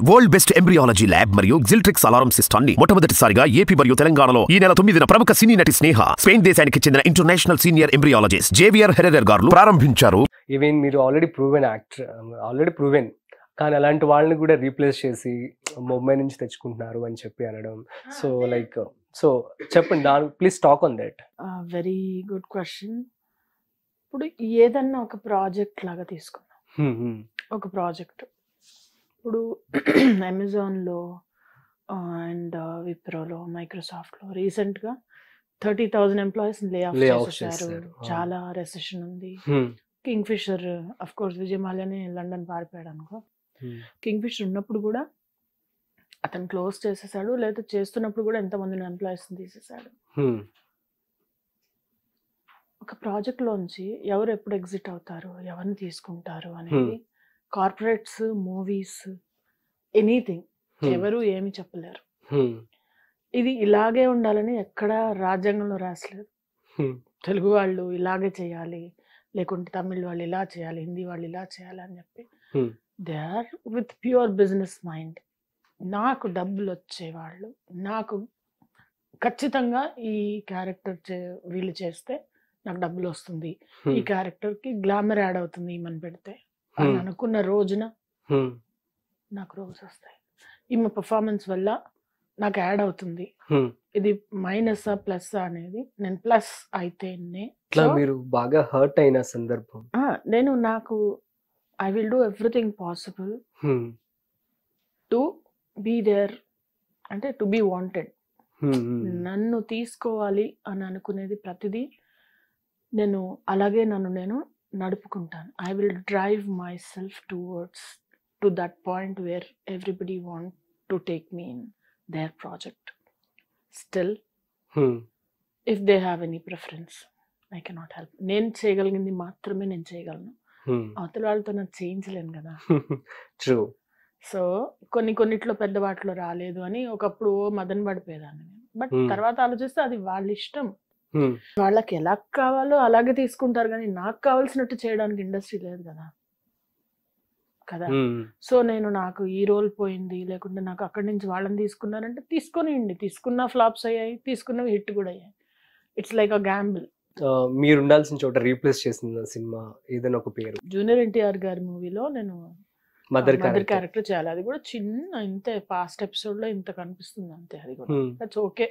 World best embryology lab మరియు జిల్ట్రిక్స్ alarm సిస్టాన్ని మొట్టమొదటిసారిగా AP మరియు తెలంగాణలో ఈ నెల 9న ప్రముఖ సినీ నటి స్నేహ స్పెయిన్ దేశానికి చెందిన international senior embryologist Javier Herrera గారు ప్రారంభించారు. ఈవెన్ మీరు ఆల్రెడీ ప్రూవెన్ కానీ అలాంటి వాళ్ళని కూడా రీప్లేస్ చేసి ముంబై నుంచి తెచ్చుకుంటున్నారు అని చెప్పి అనడం. సో చెప్పండి, దాని please talk on that. Very good question. ఇప్పుడు ఏదన్నా ఒక ప్రాజెక్ట్ లాగా తీసుకున్నాం. ఒక ప్రాజెక్ట్ ఇప్పుడు అమెజాన్లో అండ్ విప్రోలో మైక్రోసాఫ్ట్లో రీసెంట్గా 30,000 ఎంప్లాయీస్ లే ఆఫ్ చేశారు. చాలా రెసెషన్ ఉంది. Kingfisher of course Vijay మాల్యాని లండన్ పారిపోయాడు అనుకో. కింగ్ ఫిషర్ ఉన్నప్పుడు కూడా అతను క్లోజ్ చేసేసాడు, లేదా చేస్తున్నప్పుడు కూడా ఎంతమంది ఎంప్లాయీస్ తీసేసాడు. ఒక ప్రాజెక్ట్ లోంచి ఎవరు ఎప్పుడు ఎగ్జిట్ అవుతారు, ఎవరిని తీసుకుంటారు అనేది కార్పొరేట్స్, మూవీస్, ఎనీథింగ్ ఎవరు ఏమి చెప్పలేరు. ఇది ఇలాగే ఉండాలని ఎక్కడ రాజ్యాంగంలో రాసలేదు. తెలుగు వాళ్ళు ఇలాగే చేయాలి, లేకుంటే తమిళ్ వాళ్ళు ఇలా చేయాలి, హిందీ వాళ్ళు ఇలా చేయాలి అని చెప్పి they are with pure business mind. నాకు డబ్బులు వచ్చేవాళ్ళు, నాకు ఖచ్చితంగా ఈ క్యారెక్టర్ వీళ్ళు చేస్తే నాకు డబ్బులు వస్తుంది, ఈ క్యారెక్టర్కి గ్లామర్ యాడ్ అవుతుంది ఈమెను పెడితే అని అనుకున్న రోజున నాకు రోల్స్ వస్తాయి. ఈమె పర్ఫార్మెన్స్ వల్ల నాకు యాడ్ అవుతుంది. ఇది మైనస్ ప్లస్ అనేది నేను ప్లస్ అయితేనే. మీరు బాగా హర్ట్ అయిన సందర్భం? నేను నాకు I will do everything possible to be there, అంటే టు బీ వాంటెడ్. నన్ను తీసుకోవాలి అని అనుకునేది ప్రతిదీ నేను అలాగే నేను నడుపుకుంటాను. I will drive my self towards to that point where everybody want to take me in there project. Still if they have any preference I cannot help. నేను చేయగలిగింది మాత్రమే నేను చేయగలను. అవతల వాళ్ళతో నాకు చేయించలేను కదా. ట్రూ. సో కొన్నిట్లో పెద్ద వాటిలో రాలేదు అని ఒకప్పుడు మదన పడిపోయేదాన్ని. బట్ తర్వాత ఆలోచిస్తే అది వాళ్ళ ఇష్టం. వాళ్ళకి ఎలా కావాలో అలాగే తీసుకుంటారు, కానీ నాకు కావాల్సినట్టు చేయడానికి ఇండస్ట్రీ లేదు కదా. సో నాకు ఈ రోల్ పోయింది, లేకుంటే నాకు అక్కడి నుంచి వాళ్ళని తీసుకున్నారంటే తీసుకున్న ఫ్లాప్స్ అయ్యాయి, తీసుకున్నవి హిట్ కూడా అయ్యాయి. It's like a Gamble. మీరు ఉండాల్సిన చోట రీప్లేస్ చేసిన సినిమా ఏదైనా ఒక పేరు? జూనియర్ ఎన్టీఆర్ గారి మూవీలో నేను మదర్ క్యారెక్టర్ చేయాలి. అది కూడా చిన్న ఇంతే, పాస్ట్ ఎపిసోడ్ లో ఇంత కనిపిస్తుంది అంతే. అది కూడా దట్స్ ఓకే.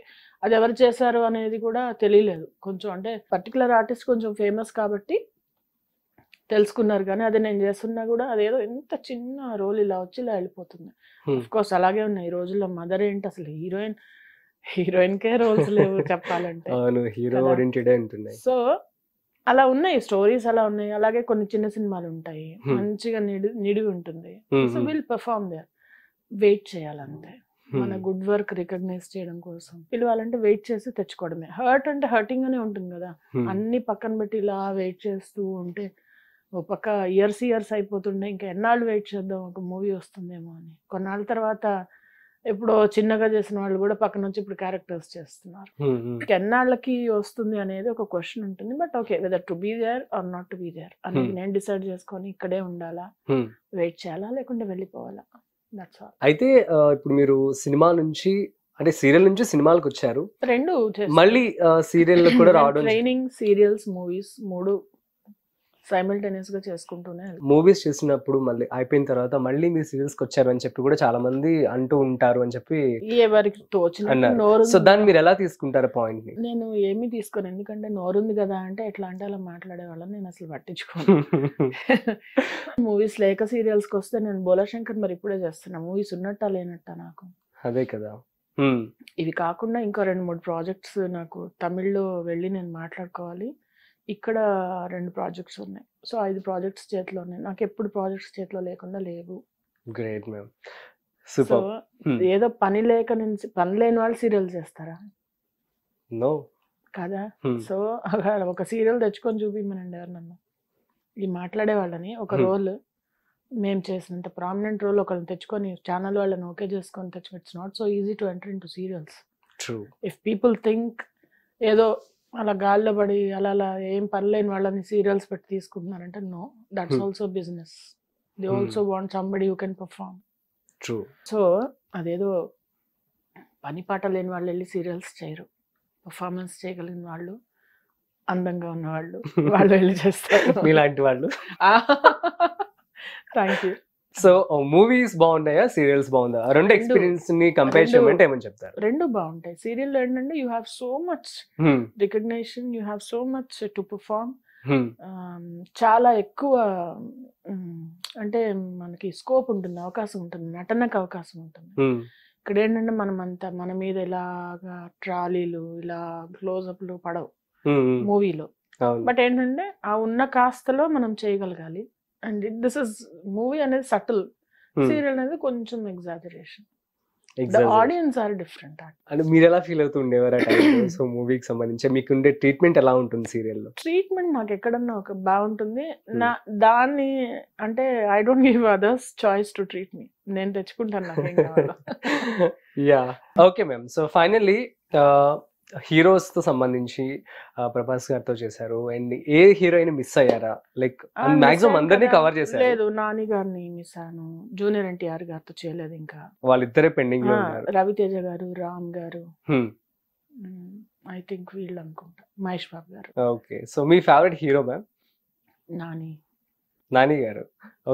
అది ఎవరు చేశారు అనేది కూడా తెలియలేదు. కొంచెం అంటే పర్టికులర్ ఆర్టిస్ట్ కొంచెం ఫేమస్ కాబట్టి తెలుసుకున్నారు, కానీ అది నేను చేస్తున్నా కూడా అదేదో ఎంత చిన్న రోల్ ఇలా వచ్చి ఇలా వెళ్ళిపోతుంది. ఆఫ్ కోర్స్ అలాగే ఉన్నాయి ఈ రోజుల్లో. మదర్ ఏంటి అసలు హీరోయిన్ కే రోల్స్ లేవు చెప్పాలంటే. సో అలా ఉన్నాయి స్టోరీస్, అలా ఉన్నాయి. అలాగే కొన్ని చిన్న సినిమాలు ఉంటాయి, మంచిగా నిడివి ఉంటుంది. So will perform there. Wait చేయాలంతే. మన గుడ్ వర్క్ రికగ్నైజ్ చేయడం కోసం పిలవాలంటే వెయిట్ చేసి తెచ్చుకోవడమే. హర్ట్ అంటే హర్టింగ్ గానే ఉంటుంది కదా. అన్ని పక్కన పెట్టి ఇలా వెయిట్ చేస్తూ ఉంటే ఓ పక్క ఇయర్స్ అయిపోతుండే, ఇంకా ఎన్నాళ్ళు వెయిట్ చేద్దాం ఒక మూవీ వస్తుందేమో అని. కొన్నాళ్ళ తర్వాత ఎప్పుడో చిన్నగా చేసిన వాళ్ళు కూడా పక్కన వచ్చి ఇప్పుడు క్యారెక్టర్స్ చేస్తున్నారు. ఎన్నాళ్ళకి వస్తుంది అనేది ఒక క్వశ్చన్ ఉంటుంది. But okay, whether to be there or not to be there అనేది నేను డిసైడ్ చేసుకొని ఇక్కడే ఉండాలా, వెయిట్ చేయాలా, లేకుంటే వెళ్ళిపోవాలా. That's all. అయితే ఇప్పుడు మీరు సినిమా నుంచి అంటే సీరియల్ నుంచి సినిమాలకు వచ్చారు, రెండు మళ్ళీ సీరియల్ కూడా రావడం. ట్రైనింగ్, సీరియల్స్, మూవీస్ మూడు సైమల్టేనియస్ గా చేసుకుంటూనే. మూవీస్ చేసినప్పుడు మళ్ళీ అయిపోయిన తర్వాత మళ్ళీ మీరు సీరియల్స్ కి వచ్చారు అని చెప్పి కూడా చాలా మంది అంటూ ఉంటారు అని చెప్పి ఎవరికి తోచిన. సో దాన్ని మీరు ఎలా తీసుకుంటారు పాయింట్ ని? నేను ఏమీ తీసుకోను, ఎందుకంటే నోరుంది కదా అంటే ఎట్లా అంటే అలా మాట్లాడే వాళ్ళని నేను అసలు పట్టించుకోను. మూవీస్ లేక సీరియల్స్ కి వస్తే నేను బోలాశంకర్ మరి ఇప్పుడే చేస్తున్నా. మూవీస్ ఉన్నట్టా లేనట్టా నాకు. అదే కదా. ఇవి కాకుండా ఇంకా 2-3 ప్రాజెక్ట్స్ నాకు తమిళ్లో వెళ్ళి నేను మాట్లాడుకోవాలి. ఇక్కడ 2 ప్రాజెక్ట్స్ ఉన్నాయి. సో 5 ప్రాజెక్ట్స్ చేతిలో ఉన్నాయి. నాకు ఎప్పుడు ప్రాజెక్ట్స్ చేతిలో లేకుండా లేవు. Great ma'am. సో ఏదో పని లేని వాళ్ళు సీరియల్ చేస్తారా? నో కదా. సో ఒక సీరియల్ తెచ్చుకొని చూపిమనండి ఎవరినన్నా. ఈ మాట్లాడే వాళ్ళని ఒక రోల్ మేము చేసినంత ప్రామినెంట్ రోల్ ఒకరిని తెచ్చుకొని ఛానల్ వాళ్ళని ఓకే చేసుకొని తెచ్చుకో. It's not so easy to enter in to serials. If people think ఏదో అలా గాల్లో పడి అలా ఏం పర్లేని వాళ్ళని సీరియల్స్ పెట్టి తీసుకుంటున్నారంటే no, that's also business. They also want somebody who can perform. True. So అదేదో పని పాట లేని వాళ్ళు వెళ్ళి సీరియల్స్ చేయరు, పర్ఫార్మెన్స్ చేయగలిగిన వాళ్ళు, అందంగా ఉన్న వాళ్ళు వాళ్ళు వెళ్ళి చేస్తారు. మీలాంటి వాళ్ళు. Thank you. సో మూవీస్ బాగున్నాయా, సీరియల్స్ బాగుందా? రెండు ఎక్స్పీరియన్స్ ని కంపేర్ చేయమంటే ఏమని చెప్తారు? రెండు బాగుంటాయి. సీరియల్ ఏంటంటే you have so much recognition, you have so much to perform. చాలా ఎక్కువ అంటే మనకి స్కోప్ ఉంటుంది, అవకాశం ఉంటుంది, నటనకు అవకాశం ఉంటుంది. ఇక్కడ ఏంటంటే మనం అంతా మన మీద ఇలాగా ట్రాలీలు ఇలా క్లోజప్లు పడవు మూవీలో. బట్ ఏంటంటే ఆ ఉన్న కాస్తలో మనం చేయగలగాలి. అండ్ దిస్ ఇస్ మూవీ అనేది సటిల్, సీరియల్ అనేది కొంచెం exaggeration. The audience are different. అంటే మీరు ఎలా ఫీల్ అవుతుండేవారు సో మూవీకి సంబంధించి మీకుండే ట్రీట్మెంట్ ఎలా ఉంటుంది సీరియల్లో? ట్రీట్మెంట్ నాకు ఎక్కడన్నా ఒక బాగుంటుంది. నా దాన్ని అంటే I don't give others choice to treat me, నేను తెచ్చుకుంటాను. Yeah, okay ma'am. So finally heroes తో సంబంధించి ప్రభాస్ గారితో చేశారు, అండ్ ఏ హీరోయిన్ మిస్ అయ్యారా? లైక్ మాక్సిమం అందరినీ కవర్ చేశారు. లేదు, నాని గారిని మిస్ అయ్యాను, జూనియర్ ఎన్టీఆర్ గారితో చేయలేదు, ఇంకా వాళ్ళిద్దరే పెండింగ్ లో ఉన్నారు. రవితేజ గారు, రామ్ గారు, ఐ థింక్ వీళ్ళు అనుకుంటా, మహేష్ బాబు గారు. ఓకే, సో మీ favourite hero ma'am? Nani garu.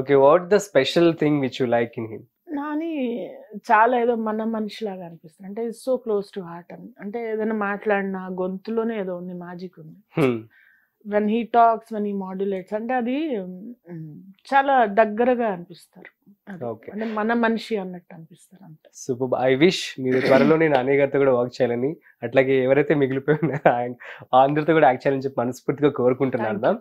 Okay, what the special thing which you like in him? Nani చాలా ఏదో మన మనిషిలాగా అనిపిస్తుంది. అంటే it's so close to heart. అంటే ఏదైనా మాట్లాడినా గొంతులోనే ఏదో ఉంది, మ్యాజిక్ ఉంది. When he talks, when he modulates, అంటే అది చాలా దగ్గరగా అనిపిస్తారు. అంటే మన మనిషి అన్నట్టు అనిపిస్తారు అంతే. సూపర్. ఐ విష్ మీరు త్వరలోనే నాని గారితో కూడా వర్క్ చేయాలని, అట్లాగే ఎవరైతే మిగిలిపోయి ఉన్నారో అందరితో కూడా యాక్ట్ చేయాలని చెప్పి మనస్ఫూర్తిగా కోరుకుంటున్నాను.